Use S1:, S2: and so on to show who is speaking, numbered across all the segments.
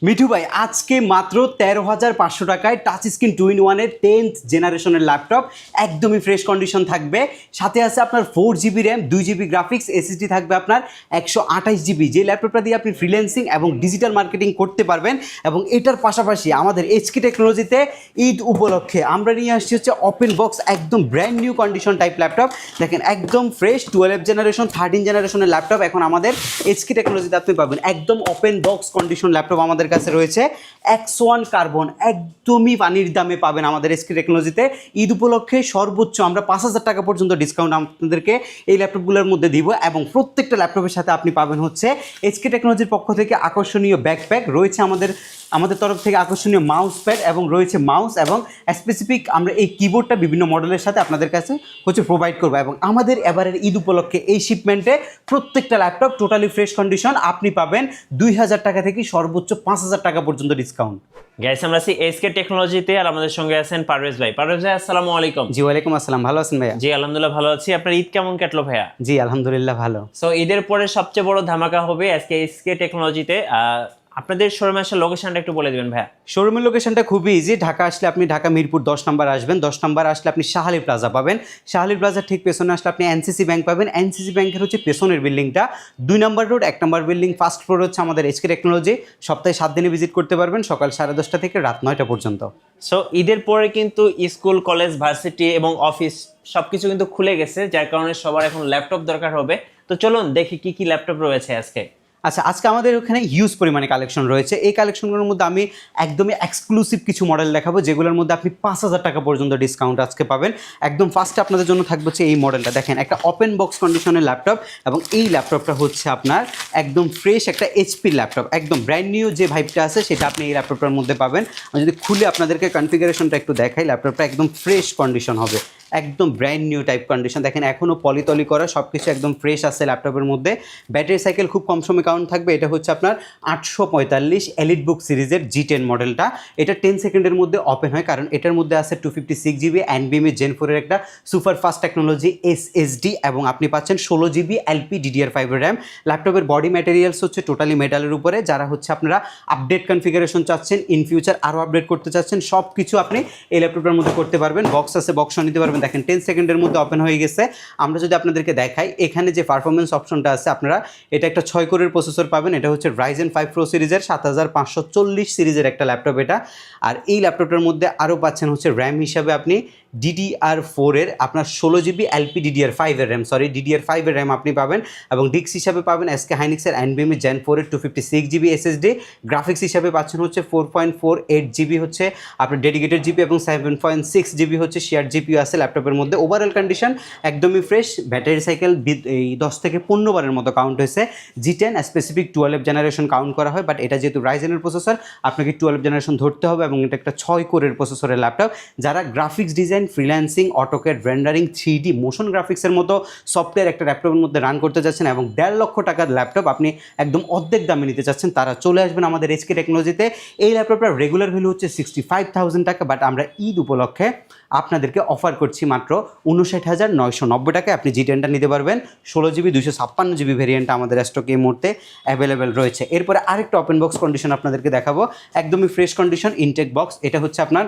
S1: মিঠু ভাই আজকে মাত্র 13,500 টাকায় টাচ স্ক্রিন 2-in-1 10th জেনারেশনের ল্যাপটপ একদমই ফ্রেশ কন্ডিশন থাকবে। সাথে আছে আপনার 4GB RAM, 2GB graphics, SSD থাকবে আপনার 128GB। যে ল্যাপটপটা দিয়ে আপনি ফ্রিল্যান্সিং এবং ডিজিটাল মার্কেটিং করতে পারবেন। এবং এটার পাশাপাশি আমাদের এইচকে টেকনোলজিতে ঈদ উপলক্ষে আমরা নিয়ে আসছি হচ্ছে ওপেন বক্স একদম brand new condition type laptop. দেখেন একদম ফ্রেশ 12 জেনারেশন 13 জেনারেশনের ল্যাপটপ এখন আমাদের এইচকে টেকনোলজিতে আপনি পাবেন। একদম ওপেন বক্স কন্ডিশন ল্যাপটপ আমাদের কাছে রয়েছে। X1 কার্বন একদমই পানির দামে পাবেন আমাদের এসকে টেকনোলজিতে। ঈদ উপলক্ষে সর্বোচ্চ আমরা 5,000 টাকা পর্যন্ত ডিসকাউন্ট আপনাদেরকে এই ল্যাপটপগুলোর মধ্যে দিব। এবং প্রত্যেকটা ল্যাপটপের সাথে আপনি পাবেন হচ্ছে এসকে টেকনোলজির পক্ষ থেকে আকর্ষণীয় ব্যাকপ্যাক রয়েছে, আমাদের তরফ থেকে আকর্ষণীয় মাউস প্যাড এবং রয়েছে মাউস এবং স্পেসিফিক আমরা এই কিবোর্ডটা বিভিন্ন মডেলের সাথে আপনাদের কাছে হচ্ছে প্রোভাইড করবো। এবং আমাদের এবারের ঈদ উপলক্ষে এই শিপমেন্টে প্রত্যেকটা ল্যাপটপ টোটালি ফ্রেশ কন্ডিশন আপনি পাবেন 2,000 টাকা থেকে সর্বোচ্চ 5,000 টাকা পর্যন্ত ডিসকাউন্ট।
S2: গাইস আমরা আছি এসকে টেকনোলজিতে, আর আমাদের সঙ্গে আছেন পারভেজ ভাই। পারভেজ ভাই আসসালামু আলাইকুম।
S1: জি ওয়ালাইকুম আসসালাম, ভালো আছেন ভাইয়া?
S2: জি আলহামদুলিল্লাহ ভালো আছি। আপনার ঈদ কেমন কাটলো ভাইয়া?
S1: জি আলহামদুলিল্লাহ ভালো।
S2: সো ঈদের পরে সবচেয়ে বড় ধামাকা হবে আজকে এসকে টেকনোলজিতে। আপনাদের শোরুমে আসার লোকেশনটা একটু বলে দিবেন ভাইয়া।
S1: শোরুমের লোকেশনটা খুবই ইজি। ঢাকা আসলে আপনি ঢাকা মিরপুর 10 নম্বর আসবেন, 10 নম্বর আসলে আপনি শাহালি প্লাজা পাবেন, শাহালি প্লাজার ঠিক পেছনে আসলে আপনি এনসিসি ব্যাংক পাবেন, এনসিসি ব্যাংকের হচ্ছে পেছনের বিল্ডিংটা 2 নম্বর রোড 1 নম্বর বিল্ডিং ফার্স্ট ফ্লোর হচ্ছে আমাদের এইচকে টেকনোলজি। সপ্তাহে 7 দিনে ভিজিট করতে পারবেন, সকাল 10:30 থেকে রাত 9টা পর্যন্ত।
S2: সো ঈদের পরে কিন্তু স্কুল কলেজ ভার্সিটি এবং অফিস সবকিছু কিন্তু খুলে গেছে, যার কারণে সবার এখন ল্যাপটপ দরকার হবে। তো চলুন দেখি কি কি ল্যাপটপ রয়েছে আজকে।
S1: আচ্ছা, আজকে আমাদের ওখানে হিউজ পরিমাণে কালেকশন রয়েছে। এই কালেকশনগুলোর মধ্যে আমি একদমই এক্সক্লুসিভ কিছু মডেল দেখাবো, যেগুলোর মধ্যে আপনি 5,000 টাকা পর্যন্ত ডিসকাউন্ট আজকে পাবেন। একদম ফার্স্টে আপনাদের জন্য থাকবে হচ্ছে এই মডেলটা। দেখেন একটা ওপেন বক্স কন্ডিশনের ল্যাপটপ এবং এই ল্যাপটপটা হচ্ছে আপনার একদম ফ্রেশ একটা এইচপি ল্যাপটপ, একদম ব্র্যান্ড নিউ যে ভাইবটা আছে সেটা আপনি এই ল্যাপটপটার মধ্যে পাবেন। আমি যদি খুলে আপনাদেরকে কনফিগারেশনটা একটু দেখাই, ল্যাপটপটা একদম ফ্রেশ কন্ডিশন হবে, একদম ব্র্যান্ড নিউ টাইপ কন্ডিশন। দেখেন এখনও পলিতলি করা, সব কিছু একদম ফ্রেশ আছে ল্যাপটপের মধ্যে। ব্যাটারি সাইকেল খুব কম সময় কাউন্ট থাকবে। এটা হচ্ছে আপনার 845 এলিট বুক সিরিজের G10 মডেলটা। এটা 10 সেকেন্ডের মধ্যে ওপেন হয়, কারণ এটার মধ্যে আছে 256GB NVMe Gen 4 এর একটা সুপার ফাস্ট টেকনোলজি SSD এবং আপনি পাচ্ছেন 16GB LPDDR5 র্যাম। ল্যাপটপের বডি ম্যাটেরিয়ালস হচ্ছে টোটালি মেটালের উপরে। যারা হচ্ছে আপনারা আপডেট কনফিগারেশন চাচ্ছেন, ইন ফিউচার আরও আপডেট করতে চাচ্ছেন, সব কিছু আপনি এই ল্যাপটপের মধ্যে করতে পারবেন। বক্স আছে, বক্সও নিতে পারবেন। দেখেন 10 সেকেন্ডের মধ্যে ওপেন হয়ে গেছে। আমরা যদি আপনাদেরকে দেখাই, এখানে যে পারফরমেন্স অপশনটা আছে, আপনারা এটা একটা 6 কোরের প্রসেসর পাবেন। এটা হচ্ছে Ryzen 5 Pro সিরিজের 7540 সিরিজের একটা ল্যাপটপ এটা। আর এই ল্যাপটপটার মধ্যে আরও পাচ্ছেন হচ্ছে র্যাম হিসাবে আপনি DDR4 এর আপনার 16GB LPDDR5 এর র্যাম, DDR5 এর র্যাম আপনি পাবেন। এবং ডিস্ক হিসাবে পাবেন SK Hynixের NVMe Gen 4 এর 256GB SSD। গ্রাফিক্স হিসাবে পাচ্ছেন হচ্ছে 4.48GB হচ্ছে আপনার ডেডিকেটেড জিপি এবং 7.6GB হচ্ছে শেয়ার জিপিও আছে ল্যাপটপের মধ্যে। ওভারঅল কন্ডিশন একদমই ফ্রেশ। ব্যাটারি সাইকেল এই 10 থেকে 15 বারের মতো কাউন্ট হয়েছে। G10 স্পেসিফিক 12 জেনারেশন কাউন্ট করা হয়, বাট এটা যেহেতু রাইজেনের প্রসেসর আপনাকে 12 জেনারেশন ধরতে হবে এবং এটা একটা 6 কোরের প্রসেসরের ল্যাপটপ। যারা graphics design, freelancing, AutoCAD, rendering, 3D motion গ্রাফিক্সের মতো সফটওয়্যার একটা ল্যাপটপের মধ্যে রান করতে যাচ্ছেন এবং 1.5 লক্ষ টাকার ল্যাপটপ আপনি একদম অর্ধেক দামে নিতে চাচ্ছেন, তারা চলে আসবেন আমাদের এইচকে টেকনোলজিতে। এই ল্যাপটপটার রেগুলার ভ্যালু হচ্ছে 65,000 টাকা, বাট আমরা ঈদ উপলক্ষে আপনাদেরকে অফার করছি মাত্র 59,990 টাকায় আপনি G10টা নিতে পারবেন। 16GB 256GB ভেরিয়েন্টটা আমাদের স্টকে এই মুহূর্তে অ্যাভেলেবেল রয়েছে। এরপরে আরেকটা ওপেন বক্স কন্ডিশন আপনাদেরকে দেখাবো, একদমই ফ্রেশ কন্ডিশন ইনটেক বক্স। এটা হচ্ছে আপনার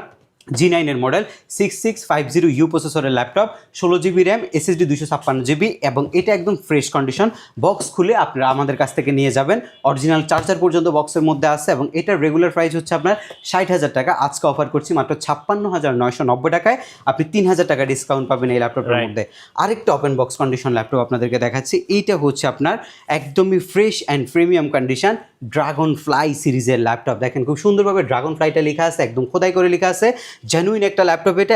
S1: G9 এর মডেল 6650U প্রসেসরের laptop, 16GB RAM, SSD 256GB এবং এটা একদম ফ্রেশ কন্ডিশন। বক্স খুলে আপনারা আমাদের কাছ থেকে নিয়ে যাবেন, অরিজিনাল চার্জার পর্যন্ত বক্সের মধ্যে আছে এবং এটার রেগুলার প্রাইস হচ্ছে আপনার 60,000 টাকা। আজকে অফার করছি মাত্র 56,990 টাকায় আপনি 3,000 টাকা ডিসকাউন্ট পাবেন এই ল্যাপটপের মধ্যে। আরেকটা ওপেন বক্স কন্ডিশন ল্যাপটপ আপনাদেরকে দেখাচ্ছি। এইটা হচ্ছে আপনার একদমই fresh and premium condition dragon fly সিরিজের ল্যাপটপ। দেখেন খুব সুন্দরভাবে ড্রাগন ফ্লাইটা লেখা আছে, একদম খোদাই করে লেখা আছে। জেনুইন একটা ল্যাপটপ এটা,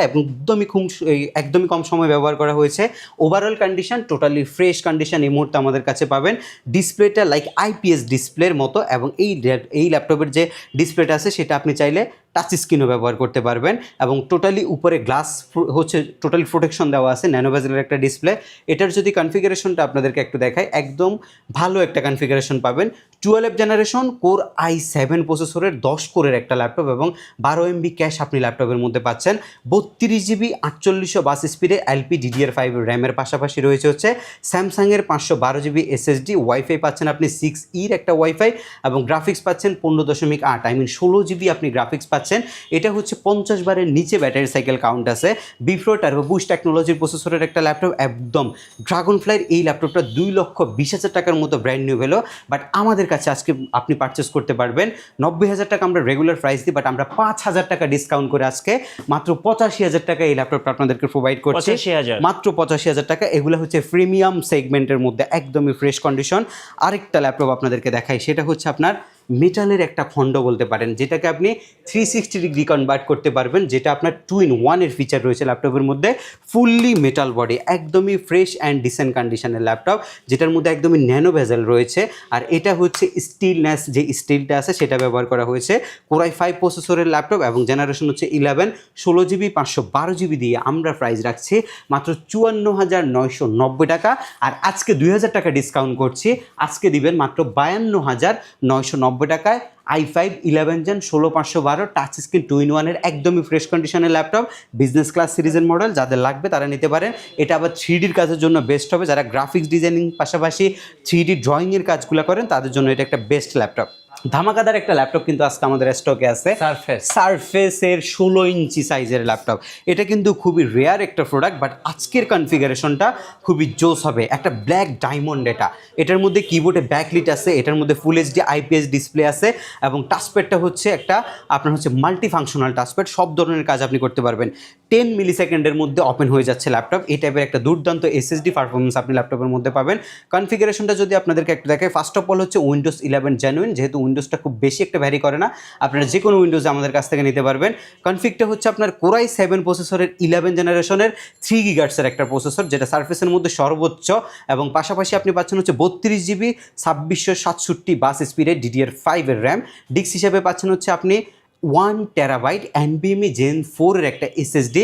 S1: একদমই কম সময় ব্যবহার করা হয়েছে। Overall condition totally fresh condition এই মুহূর্তে আমাদের কাছে পাবেন। ডিসপ্লেটা লাইক IPS ডিসপ্লের মতো এবং এই ল্যাপটপের যে ডিসপ্লেটা আছে সেটা আপনি চাইলে টাচ স্ক্রিনও ব্যবহার করতে পারবেন এবং টোটালি উপরে গ্লাস হচ্ছে টোটালি প্রোটেকশন দেওয়া আছে, ন্যানো বেজেলের একটা ডিসপ্লে। এটার যদি কনফিগারেশনটা আপনাদেরকে একটু দেখাই, একদম ভালো একটা কনফিগারেশন পাবেন। 12 জেনারেশন কোর i7 প্রসেসরের 10 কোরের একটা ল্যাপটপ এবং 12 MB ক্যাশ আপনি ল্যাপটপের মধ্যে পাচ্ছেন। 32 GB 4800 স্পিডে LPDDR5 র্যামের পাশাপাশি রয়েছে হচ্ছে স্যামসাংয়ের 512 GB SSD। ওয়াইফাই পাচ্ছেন আপনি 6E একটা ওয়াইফাই এবং গ্রাফিক্স পাচ্ছেন 15.8, আই মিন 16 GB আপনি গ্রাফিক্স পাচ্ছেন। এটা হচ্ছে 50 বারের নিচে ব্যাটারি সাইকেল কাউন্ট আছে। বিপ্রো টার্বো বুস্ট টেকনোলজির প্রসেসরের একটা ল্যাপটপ, একদম ড্রাগনফ্লাইয়ের এই ল্যাপটপটা 2,20,000 টাকার মতো ব্র্যান্ড নিউ ভ্যালু, বাট আমাদের কাছে আজকে আপনি পারচেস করতে পারবেন 90,000 টাকা আমরা রেগুলার প্রাইস দিই, বাট আমরা 5,000 টাকা ডিসকাউন্ট করে আজকে মাত্র 85,000 টাকা এই ল্যাপটপটা আপনাদেরকে প্রোভাইড করছি।
S2: 85,000
S1: মাত্র 85,000 টাকা। এগুলো হচ্ছে প্রিমিয়াম সেগমেন্টের মধ্যে একদমই ফ্রেশ কন্ডিশন। আরেকটা ল্যাপটপ আপনাদেরকে দেখাই, সেটা হচ্ছে আপনার মেটালের একটা খণ্ড বলতে পারেন, যেটাকে আপনি 360 ডিগ্রি কনভার্ট করতে পারবেন, যেটা আপনার 2-in-1 ফিচার রয়েছে ল্যাপটপের মধ্যে। ফুললি মেটাল বডি, একদমই ফ্রেশ অ্যান্ড ডিসেন্ট কন্ডিশনের ল্যাপটপ, যেটার মধ্যে একদমই ন্যানো ভেজেল রয়েছে। আর এটা হচ্ছে স্টিলনেস, যে স্টিলটা আছে সেটা ব্যবহার করা হয়েছে। কোর i5 প্রসেসরের ল্যাপটপ এবং জেনারেশন হচ্ছে 11, 16 GB 512 GB দিয়ে আমরা প্রাইস রাখছি মাত্র 54,990 টাকা। আর আজকে 2,000 টাকা ডিসকাউন্ট করছি, আজকে দিবেন মাত্র 52,990 টাকায় i5 11 Gen 16512 touch screen 2-in-1 একদমই ফ্রেশ কন্ডিশনের ল্যাপটপ, বিজনেস ক্লাস সিরিজের মডেল। যাদের লাগবে তারা নিতে পারেন। এটা আবার 3Dর কাজের জন্য বেস্ট হবে, যারা গ্রাফিক্স ডিজাইনিং পাশাপাশি 3D ড্রয়িংয়ের কাজগুলো করেন তাদের জন্য এটা একটা বেস্ট ল্যাপটপ। ধামাকাদার একটা ল্যাপটপ কিন্তু আজকে আমাদের স্টকে আছে, সারফেসের 16 ইঞ্চি সাইজের ল্যাপটপ। এটা কিন্তু খুবই রেয়ার একটা প্রোডাক্ট, বাট আজকের কনফিগারেশনটা খুবই জোস হবে। একটা ব্ল্যাক ডায়মন্ড, এটার মধ্যে কিবোর্ডে ব্যাকলিট আছে, এটার মধ্যে ফুল এইচডি IPS ডিসপ্লে আছে এবং টাচপ্যাডটা হচ্ছে একটা আপনার হচ্ছে মাল্টি ফাংশনাল টাচপ্যাড, সব ধরনের কাজ আপনি করতে পারবেন। 10 মিলিসেকেন্ডের মধ্যে ওপেন হয়ে যাচ্ছে ল্যাপটপ। এই টাইপের একটা দুর্দান্ত SSD পারফরমেন্স আপনি ল্যাপটপের মধ্যে পাবেন। কনফিগারেশনটা যদি আপনাদেরকে একটু দেখায়, ফার্স্ট অফ অল হচ্ছে উইন্ডোজ 11 জেনুইন, যেহেতু উইন্ডোজটা খুব বেশি একটা ভ্যারি করে না, আপনারা যে কোনো উইন্ডোজ আমাদের কাছ থেকে নিতে পারবেন। কনফিগটা হচ্ছে আপনার কোর i7 প্রসেসরের 11 জেনারেশনের 3 GHz একটা প্রসেসর, যেটা সার্ফেসের মধ্যে সর্বোচ্চ, এবং পাশাপাশি আপনি পাচ্ছেন হচ্ছে 32 GB 2667 স্পিডে DDR5 এর র্যাম। ডিস্ক হিসেবে পাচ্ছেন হচ্ছে আপনি 1 TB NVMe Gen 4 এর একটা SSD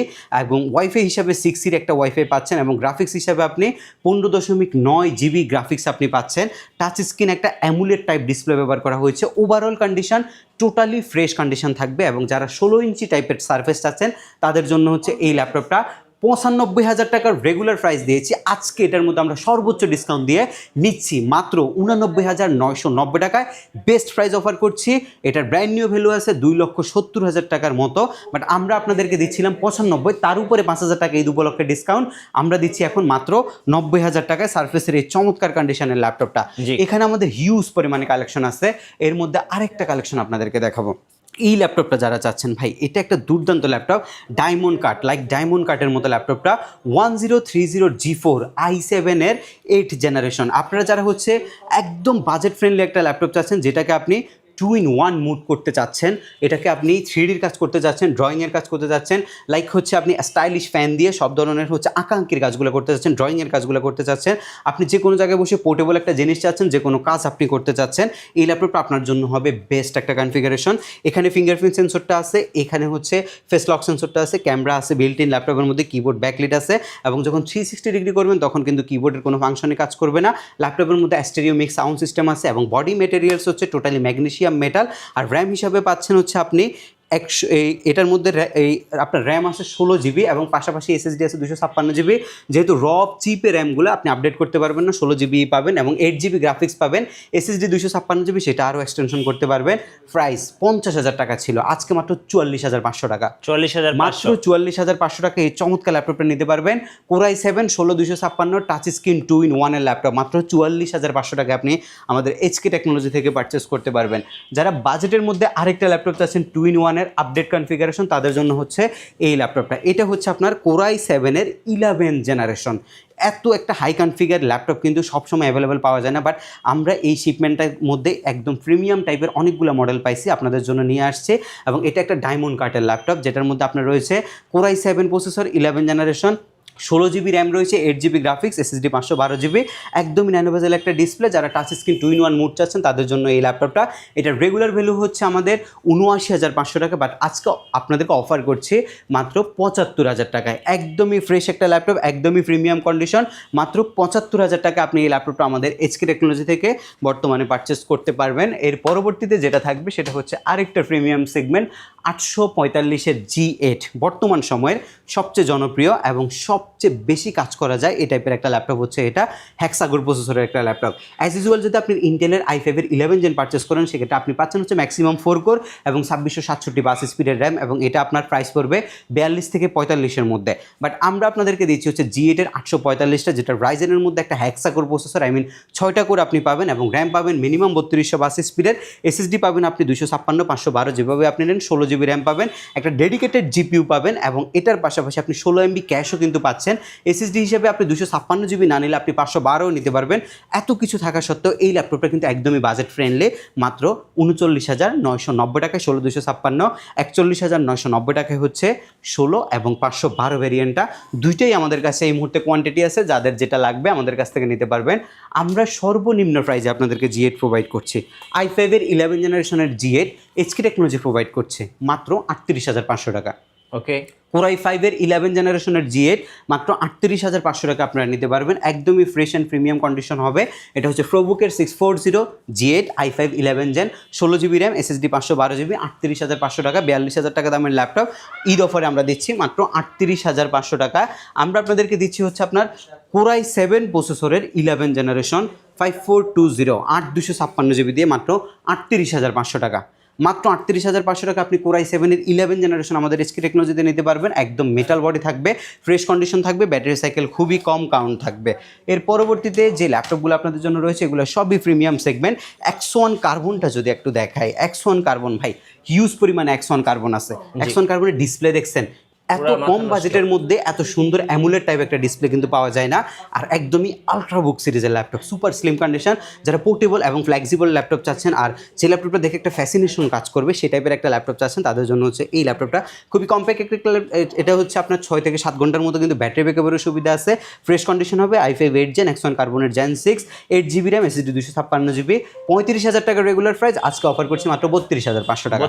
S1: এবং ওয়াইফাই হিসাবে 6 একটা ওয়াইফাই পাচ্ছেন এবং গ্রাফিক্স হিসাবে আপনি 15.9 GB গ্রাফিক্স আপনি পাচ্ছেন। টাচ স্ক্রিন একটা অ্যামুলেট টাইপ ডিসপ্লে ব্যবহার করা হয়েছে। Overall condition totally fresh condition থাকবে এবং যারা 16 ইঞ্চি টাইপের সার্ফেস চাচ্ছেন তাদের জন্য হচ্ছে এই ল্যাপটপটা। 95,000 টাকার রেগুলার প্রাইস দিয়েছি, আজকে এটার মধ্যে আমরা সর্বোচ্চ ডিসকাউন্ট দিয়ে নিচ্ছি মাত্র 89,990 টাকায়। বেস্ট প্রাইস অফার করছি। এটার ব্র্যান্ড নিউ ভ্যালু আছে 2,70,000 টাকার মতো, বাট আমরা আপনাদেরকে দিচ্ছিলাম 95, তার উপরে 5,000 টাকা ঈদ উপলক্ষে ডিসকাউন্ট আমরা দিচ্ছি এখন মাত্র 90,000 টাকায় সার্ফেসের এই চমৎকার কন্ডিশনের ল্যাপটপটা। এখানে আমাদের হিউজ পরিমাণে কালেকশন আছে, এর মধ্যে আরেকটা কালেকশন আপনাদেরকে দেখাবো। এই ল্যাপটপটা যারা চাচ্ছেন ভাই, এটা একটা দুর্দান্ত laptop, diamond cut, like diamond কাটের মতো ল্যাপটপটা 1030 G4 i7 এর 8 জেনারেশন। আপনারা যারা হচ্ছে একদম বাজেট ফ্রেন্ডলি একটা ল্যাপটপ চাচ্ছেন, যেটাকে আপনি 2-in-1 মুড করতে চাচ্ছেন, এটাকে আপনি 3Dর কাজ করতে চাচ্ছেন, ড্রয়িংয়ের কাজ করতে চাচ্ছেন, লাইক হচ্ছে আপনি স্টাইলিশ ফ্যান দিয়ে সব ধরনের হচ্ছে আঁকাঙ্কির কাজগুলো করতে চাচ্ছেন, ড্রয়িংয়ের কাজগুলো করতে চাচ্ছেন, আপনি যে কোনো জায়গায় বসে পোর্টেবল একটা জিনিস চাচ্ছেন, যে কোনো কাজ আপনি করতে চাচ্ছেন, এই ল্যাপটপটা আপনার জন্য হবে বেস্ট একটা কনফিগারেশন। এখানে ফিঙ্গারপ্রিন্ট সেন্সরটা আছে, এখানে হচ্ছে ফেস লক সেন্সরটা আছে, ক্যামেরা আছে বিল্ট ইন, ল্যাপটপের মধ্যে কিবোর্ড ব্যাকলিট আছে এবং যখন 360 ডিগ্রি করবেন তখন কিন্তু কিবোর্ডের কোনো ফাংশনে কাজ করবে না। ল্যাপটপের মধ্যে স্টেরিও মিক্স সাউন্ড সিস্টেম আছে এবং বডি মেটেরিয়ালস হচ্ছে টোটালি ম্যাগনেসিয়াম মেটাল। আর র্যাম হিসাবে পাচ্ছেন হচ্ছে আপনি এটার মধ্যে আপনার র্যাম আছে 16 GB এবং পাশাপাশি SSD আছে 256 GB। যেহেতু চিপে র্যামগুলো আপনি আপডেট করতে পারবেন না, 16 GB পাবেন এবং 8 GB গ্রাফিক্স পাবেন। SSD 256 GB সেটা আরও এক্সটেনশন করতে পারবেন। প্রাইস 50,000 টাকা ছিল, আজকে মাত্র 44,500 টাকা।
S2: 44,500,
S1: মাত্র 44,500 টাকা এই চমৎকার ল্যাপটপটা নিতে পারবেন। Core i7 16256 touch screen 2-in-1 এর ল্যাপটপ মাত্র 44,500 টাকা আপনি আমাদের HK টেকনোলজি থেকে পারচেস করতে পারবেন। যারা বাজেটের মধ্যে আরেকটা ল্যাপটপ চাচ্ছেন 2-in-1 আপডেট কনফিগারেশন, তাদের জন্য হচ্ছে এই ল্যাপটপটা। এটা হচ্ছে আপনার কোর i7 এর 11 জেনারেশন। এত একটা হাই কনফিগার ল্যাপটপ কিন্তু সবসময় অ্যাভেলেবেল পাওয়া যায় না, বাট আমরা এই শিপমেন্টের মধ্যে একদম প্রিমিয়াম টাইপের অনেকগুলো মডেল পাইছি, আপনাদের জন্য নিয়ে আসছে। এবং এটা একটা ডায়মন্ড কাটের ল্যাপটপ, যেটার মধ্যে আপনার রয়েছে core i7 processor 11 generation, 16 GB RAM রয়েছে, 8 GB গ্রাফিক্স, SSD 512 GB, একদমই ন্যানো বেজেল একটা ডিসপ্লে। যারা টাচ স্ক্রিন 2-in-1 মোড চাচ্ছেন তাদের জন্য এই ল্যাপটপটা। এটার রেগুলার ভ্যালু হচ্ছে আমাদের 79,500 টাকা, বাট আজকে আপনাদেরকে অফার করছি মাত্র 75,000 টাকায়। একদমই ফ্রেশ একটা ল্যাপটপ, একদমই প্রিমিয়াম কন্ডিশন, মাত্র 75,000 টাকা আপনি এই ল্যাপটপটা আমাদের এইচকে টেকনোলজি থেকে বর্তমানে পারচেস করতে পারবেন। এর পরবর্তীতে যেটা থাকবে সেটা হচ্ছে আরেকটা প্রিমিয়াম সেগমেন্ট 845-এর G8, বর্তমান সময়ের সবচেয়ে জনপ্রিয় এবং সবচেয়ে বেশি কাজ করা যায় এই টাইপের একটা ল্যাপটপ হচ্ছে এটা। হেক্সাগোর প্রসেসরের একটা ল্যাপটপ। অ্যাজ ইউজুয়াল যদি আপনি ইন্টেলের i5-এর 11 জেন পারচেস করেন সেক্ষেত্রে আপনি পাচ্ছেন হচ্ছে ম্যাক্সিমাম 4 কোর এবং 2667 বাস স্পিডের র্যাম, এবং এটা আপনার প্রাইস পড়বে 42 থেকে 45-এর মধ্যে। বাট আমরা আপনাদেরকে দিচ্ছি হচ্ছে G8-এর 845টা, যেটা রাইজেনের মধ্যে একটা হেক্সাগোর প্রসেসর, আই মিন 6টা কোর আপনি পাবেন, এবং র্যাম পাবেন মিনিমাম 3200 বাস স্পিডের, SSD পাবেন আপনি 256, 512 যেভাবে আপনি নেন, 16 GB র্যাম পাবেন, একটা ডেডিকেটেড GPU পাবেন, এবং এটার পাশাপাশি আপনি 16 MB ক্যাশও কিন্তু পাচ্ছেন। SSD হিসেবে আপনি 256 GB না নিলে আপনি 512ও নিতে পারবেন। এত কিছু থাকা সত্ত্বেও এই ল্যাপটপটা কিন্তু একদমই বাজেট ফ্রেন্ডলি, মাত্র 39,990 টাকায় 16 256, 41,990 টাকায় হচ্ছে 16 এবং 512 ভেরিয়েন্টটা। দুইটাই আমাদের কাছে এই মুহূর্তে কোয়ান্টিটি আছে, যাদের যেটা লাগবে আমাদের কাছ থেকে নিতে পারবেন। আমরা সর্বনিম্ন প্রাইসে আপনাদেরকে G8 প্রোভাইড করছি। i5-এর 11 জেনারেশনের G8 এইচকে টেকনোলজি প্রোভাইড করছে মাত্র 38,500 টাকা।
S2: ওকে,
S1: Core i5-এর 11 জেনারেশনের G8 মাত্র 38,500 টাকা আপনারা নিতে পারবেন। একদমই ফ্রেশ অ্যান্ড প্রিমিয়াম কন্ডিশন হবে। এটা হচ্ছে প্রোবুকের 640 G8 i5 11 gen, 16 GB RAM, SSD 512 GB, 38,500 টাকা, 42,000 টাকা দামের ল্যাপটপ। ঈদ অফারে আমরা দিচ্ছি মাত্র 38,500 টাকা। আমরা আপনাদেরকে দিচ্ছি হচ্ছে আপনার Core i7 প্রসেসরের 11 জেনারেশন 5420 8 GB দিয়ে মাত্র 38,500 টাকা। মাত্র 38,500 টাকা আপনি Core i7-এর 11 জেনারেশন আমাদের এইচকে টেকনোলজিতে নিতে পারবেন। একদম মেটাল বডি থাকবে, ফ্রেশ কন্ডিশন থাকবে, ব্যাটারি সাইকেল খুবই কম কাউন্ট থাকবে। এর পরবর্তীতে যে ল্যাপটপগুলো আপনাদের জন্য রয়েছে এগুলো সবই প্রিমিয়াম সেগমেন্ট। X1 কার্বনটা যদি একটু দেখাই, X1 কার্বন ভাই হিউজ পরিমাণে X1 কার্বন আছে। X1 কার্বনের ডিসপ্লে দেখছেন, এত কম বাজেটের মধ্যে এত সুন্দর অ্যামুলেট টাইপ একটা ডিসপ্লে কিন্তু পাওয়া যায় না। আর একদমই আলট্রাবুক সিরিজের ল্যাপটপ, সুপার স্লিম কন্ডিশন। যারা পোর্টেবল এবং ফ্লেক্সিবল ল্যাপটপ চাচ্ছেন আর যে ল্যাপটপটা দেখে একটা ফ্যাসিনেশন কাজ করবে সেই টাইপের একটা ল্যাপটপ চাচ্ছেন, তাদের জন্য হচ্ছে এই ল্যাপটপটা খুবই কম্প্যাক্ট একটা। এটা হচ্ছে আপনার 6 থেকে 7 ঘন্টার মতো কিন্তু ব্যাটারি ব্যাকআপেরও সুবিধা আছে। ফ্রেশ কন্ডিশন হবে, i5 8 জেন, X1 কার্বনের Gen 6, 8 GB RAM, SSD 256 GB। 35,000 টাকা রেগুলার প্রাইস, আজকে অফার করছি মাত্র 32,500 টাকা।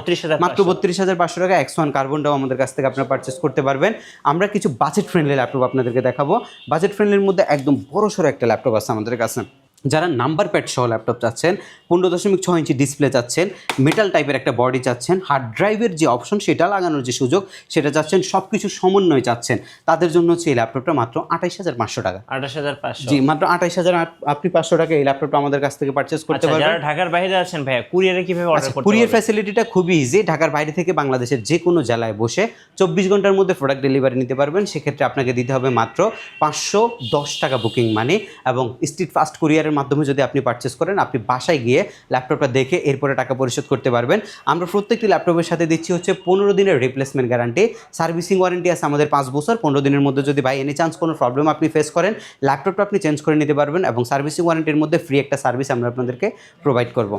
S1: মাত্র 32,500 টাকা X1 কার্বনটাও আমাদের কাছ থেকে আপনারা পারচেস করতে পারবেন। আমরা কিছু বাজেট ফ্রেন্ডলি ল্যাপটপ আপনাদেরকে দেখাবো। বাজেট ফ্রেন্ডলির মধ্যে একদম বড়সড় একটা ল্যাপটপ আছে আমাদের কাছে। যারা নাম্বার প্যাড সহ ল্যাপটপ চাচ্ছেন, 15.6 ইঞ্চি ডিসপ্লে চাচ্ছেন, মেটাল টাইপের একটা বডি চাচ্ছেন, হার্ড ড্রাইভের যে অপশন সেটা লাগানোর যে সুযোগ সেটা চাচ্ছেন, সব কিছু সমন্বয় চাচ্ছেন, তাদের জন্য হচ্ছে এই ল্যাপটপটা মাত্র 28,500 টাকা।
S2: 28,500,
S1: জি মাত্র 28,000 আপনি 500 টাকা এই ল্যাপটপটা আমাদের কাছ থেকে পারচেস করতে পারবেন।
S2: যারা ঢাকার বাইরে আছেন ভাইয়া, কুরিয়ারে কিভাবে অর্ডার করতে?
S1: কুরিয়ার ফ্যাসিলিটিটা খুবই ইজি। ঢাকার বাইরে থেকে বাংলাদেশের যে কোনো জেলায় বসে 24 ঘন্টার মধ্যে প্রোডাক্ট ডেলিভারি নিতে পারবেন। সেক্ষেত্রে আপনাকে দিতে হবে মাত্র 510 টাকা বুকিং মানি, এবং স্ট্রিট ফাস্ট কুরিয়ারের মাধ্যমে যদি আপনি পারচেস করেন আপনি বাসায় গিয়ে ল্যাপটপটা দেখে এরপরে টাকা পরিশোধ করতে পারবেন। আমরা প্রত্যেকটি ল্যাপটপের সাথে দিচ্ছি হচ্ছে 15 দিনের রিপ্লেসমেন্ট গ্যারান্টি, সার্ভিসিং ওয়ারেন্টি আছে আমাদের 5 বছর। 15 দিনের মধ্যে যদি বাই এনি চান্স কোনো প্রবলেম আপনি ফেস করেন, ল্যাপটপটা আপনি চেঞ্জ করে নিতে পারবেন, এবং সার্ভিসিং ওয়ারেন্টির মধ্যে ফ্রি একটা সার্ভিস আমরা আপনাদেরকে প্রোভাইড করব।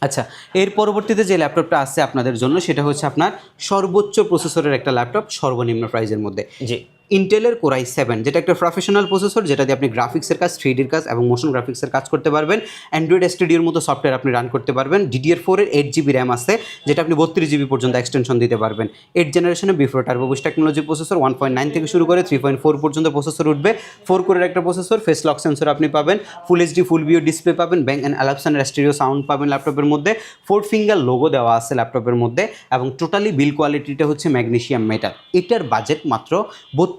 S1: আচ্ছা, এর পরবর্তীতে যে ল্যাপটপটা আছে আপনাদের জন্য সেটা হচ্ছে আপনার সর্বোচ্চ প্রসেসরের একটা ল্যাপটপ সর্বনিম্ন প্রাইজের মধ্যে।
S2: জি,
S1: ইন্টেলের Core i7, যেটা একটা প্রফেশনাল প্রসেসর, যেটা দিয়ে আপনি গ্রাফিক্সের কাজ, 3Dর কাজ এবং মোশন গ্রাফিক্সের কাজ করতে পারবেন। অ্যান্ড্রয়েড স্টুডিওর মতো সফটওয়্যার আপনি রান করতে পারবেন। DDR4-এর 8 GB র্যাম আছে, যেটা আপনি 32 GB পর্যন্ত এক্সটেনশন দিতে পারবেন। 8 জেনারেশনে before turbo boost technology processor, 1.9 থেকে শুরু করে 3.4 পর্যন্ত প্রসেসর উঠবে। 4 কোরের একটা প্রসেসর, ফেস লক সেন্সর আপনি পাবেন, ফুল HD ফুল ভিউ ডিসপ্লে পাবেন, ব্যাং অ্যান্ড অ্যালাপসনের স্টেরিও সাউন্ড পাবেন ল্যাপটপের মধ্যে। 4 ফিঙ্গার লোগো দেওয়া আছে ল্যাপটপের মধ্যে, এবং টোটালি বিল কোয়ালিটিটা হচ্ছে ম্যাগনেসিয়াম মেটাল। এটার বাজেট মাত্র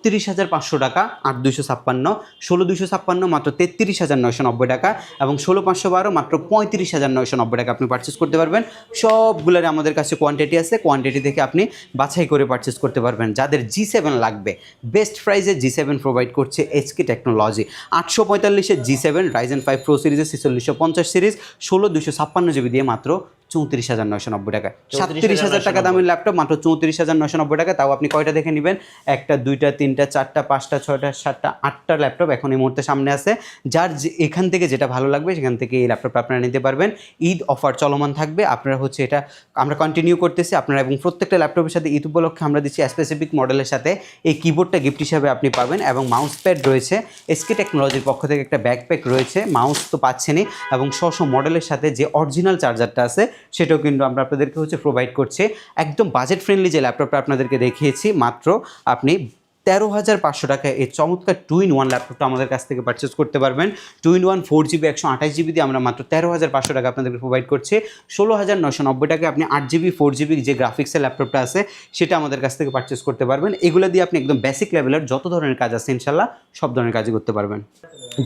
S1: 32,500 টাকা। 8 256, 16 256 মাত্র 33,990 টাকা, এবং 16 512 মাত্র 35,990 টাকা আপনি পারচেস করতে পারবেন। সবগুলোর আমাদের কাছে কোয়ান্টিটি আছে, কোয়ান্টিটি থেকে আপনি বাছাই করে পারচেস করতে পারবেন। যাদের G7 লাগবে, বেস্ট প্রাইসে G7 প্রোভাইড করছে HK technology. 845-এর G7 Ryzen 5 Pro সিরিজের 4650 সিরিজ, 16 256 GB দিয়ে মাত্র 34,990 টাকায়। 37,000 টাকা দামের ল্যাপটপ মাত্র 34,990 টাকা। তাও আপনি কয়টা দেখে নেবেন? একটা, দুইটা, তিনটা, চারটা, পাঁচটা, ছয়টা, সাতটা, আটটা ল্যাপটপ এখন এই মুহূর্তে সামনে আছে। যার এখান থেকে যেটা ভালো লাগবে সেখান থেকে এই ল্যাপটপটা আপনারা নিতে পারবেন। ঈদ অফার চলমান থাকবে, আপনারা হচ্ছে এটা আমরা কন্টিনিউ করতেছি আপনারা, এবং প্রত্যেকটা ল্যাপটপের সাথে ঈদ উপলক্ষে আমরা দিচ্ছি স্পেসিফিক মডেলের সাথে এই কিবোর্ডটা গিফট হিসাবে আপনি পাবেন, এবং মাউস প্যাড রয়েছে। এসকে টেকনোলজির পক্ষ থেকে একটা ব্যাকপ্যাক রয়েছে, মাউস তো পাচ্ছেনই, এবং মডেলের সাথে যে অরিজিনাল চার্জারটা আছে সেটাও কিন্তু আমরা আপনাদেরকে হচ্ছে প্রোভাইড করছি। একদম বাজেট ফ্রেন্ডলি যে ল্যাপটপটা আপনাদেরকে দেখিয়েছি, মাত্র আপনি 13,500 টাকায় এই চমৎকার 2-in-1 ল্যাপটপটা আমাদের কাছ থেকে পারচেস করতে পারবেন। 2-in-1 4GB 128GB দিয়ে আমরা মাত্র 13,500 টাকা আপনাদেরকে প্রোভাইড করছি। 16,990 টাকায় আপনি 8GB 4GB যে গ্রাফিক্সের ল্যাপটপটা আছে সেটা আমাদের কাছ থেকে পারচেস করতে পারবেন। এগুলো দিয়ে আপনি একদম বেসিক লেভেলের যত ধরনের কাজ আছে ইনশাল্লাহ সব ধরনের কাজই করতে পারবেন।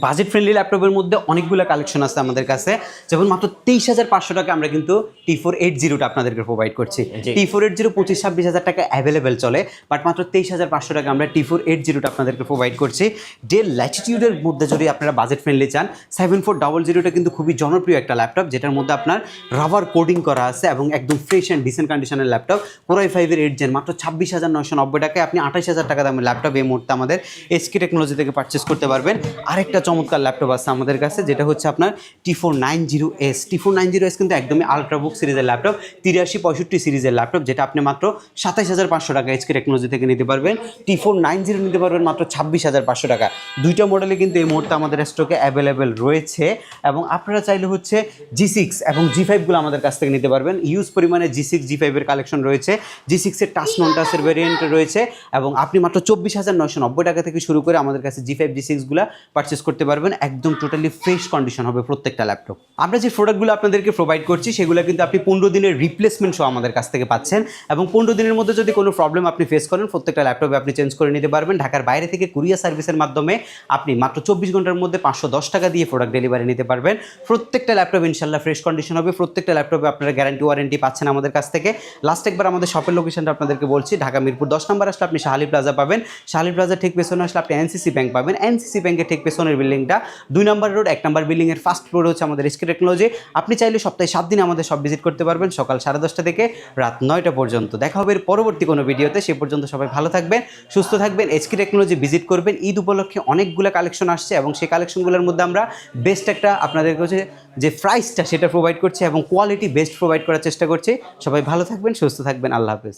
S1: বাজেট ফ্রেন্ডলি ল্যাপটপের মধ্যে অনেকগুলো কালেকশন আছে আমাদের কাছে, যেমন মাত্র 23,500 টাকা আমরা কিন্তু T480টা আপনাদেরকে প্রোভাইড করছি। T480 25-26,000 টাকা অ্যাভেলেবেল চলে, বাট মাত্র 23,500 টাকা আমরা T480টা আপনাদেরকে প্রোভাইড করছি। ডেল ল্যাটিটিউডের মধ্যে যদি আপনারা বাজেট ফ্রেন্ডলি চান, 7400টা কিন্তু খুবই জনপ্রিয় একটা ল্যাপটপ, যেটার মধ্যে আপনার রাবার কোডিং করা আছে এবং একদম ফ্রেশ অ্যান্ড ডিসেন্ট কন্ডিশনের ল্যাপটপ। Core i5-এর 8 Gen মাত্র 26,990 টাকায় আপনি 28,000 টাকা দামের ল্যাপটপ এই মুহূর্তে আমাদের এসকে টেকনোলজি থেকে পারচেস করতে পারবেন। আরেকটা চমৎকার ল্যাপটপ আছে আমাদের কাছে, যেটা হচ্ছে আপনার T490S। T490S কিন্তু একদমই আলট্রাবুক সিরিজের ল্যাপটপ, 8365 সিরিজের ল্যাপটপ, যেটা আপনি মাত্র 27,500 টাকা এসকে টেকনোলজি থেকে নিতে পারবেন। T490 নিতে পারবেন মাত্র 26,500 টাকা। দুইটা মডেলে কিন্তু এই মুহূর্তে আমাদের স্টকে অ্যাভেলেবেল রয়েছে, এবং আপনারা চাইলে হচ্ছে G6 এবং G5গুলো আমাদের কাছ থেকে নিতে পারবেন। ইউজ পরিমাণে G6 G5-এর কালেকশন রয়েছে। G6-এর টাচ নন টাচের ভ্যারিয়েন্ট রয়েছে, এবং আপনি মাত্র 24,990 টাকা থেকে শুরু করে আমাদের কাছে G5 G6গুলো পারচেস করতে পারবেন। একদম টোটালি ফ্রেশ কন্ডিশন হবে প্রত্যেকটা ল্যাপটপ। আমরা যে প্রোডাক্টগুলো আপনাদেরকে প্রোভাইড করছি সেগুলো কিন্তু আপনি 15 দিনের রিপ্লেসমেন্ট সহ আমাদের কাছ থেকে পাচ্ছেন, এবং 15 দিনের মধ্যে যদি কোনো প্রবলেম আপনি ফেস করেন প্রত্যেকটা ল্যাপটপে আপনি চেঞ্জ করে নিতে পারবেন। ঢাকার বাইরে থেকে কুরিয়ার সার্ভিসের মাধ্যমে আপনি মাত্র 24 ঘন্টার মধ্যে 510 টাকা দিয়ে প্রোডাক্ট ডেলিভারি নিতে পারবেন। প্রত্যেকটা ল্যাপটপ ইনশাল্লাহ ফ্রেশ কন্ডিশন হবে। প্রত্যেকটা ল্যাপটপে আপনারা গ্যারান্টি ওয়ারেন্টি পাচ্ছেন আমাদের কাছ থেকে। লাস্ট একবার আমাদের শপের লোকেশনটা আপনাদেরকে বলছি, ঢাকা মিরপুর 10 নম্বর আসলে আপনি শাহালি প্লাজা পাবেন। শাহালি প্লাজা ঠিক পেছনে আসলে আপনি এনসিসি ব্যাংক পাবেন। এনসিসি ব্যাংকের ঠিক পেছনের বিল্ডিংটা 2 নম্বর রোড, 1 নম্বর বিল্ডিংয়ের ফার্স্ট ফ্লোরে হচ্ছে আমাদের এসকে টেকনোলজি। আপনি চাইলে সপ্তাহে 7 দিন আমাদের সব ভিজিট করতে পারবেন, সকাল 10:30 থেকে রাত 9টা পর্যন্ত। দেখা হবে এর পরবর্তী কোনো ভিডিওতে। সে পর্যন্ত সবাই ভালো থাকবেন, সুস্থ থাকবেন, এসকে টেকনোলজি ভিজিট করবেন। ঈদ উপলক্ষে অনেকগুলো কালেকশন আসছে, এবং সেই কালেকশনগুলোর মধ্যে আমরা বেস্ট একটা আপনাদেরকে হচ্ছে যে প্রাইসটা সেটা প্রোভাইড করছি, এবং কোয়ালিটি বেস্ট প্রোভাইড করার চেষ্টা করছি। সবাই ভালো থাকবেন, সুস্থ থাকবেন, আল্লাহ হাফেজ।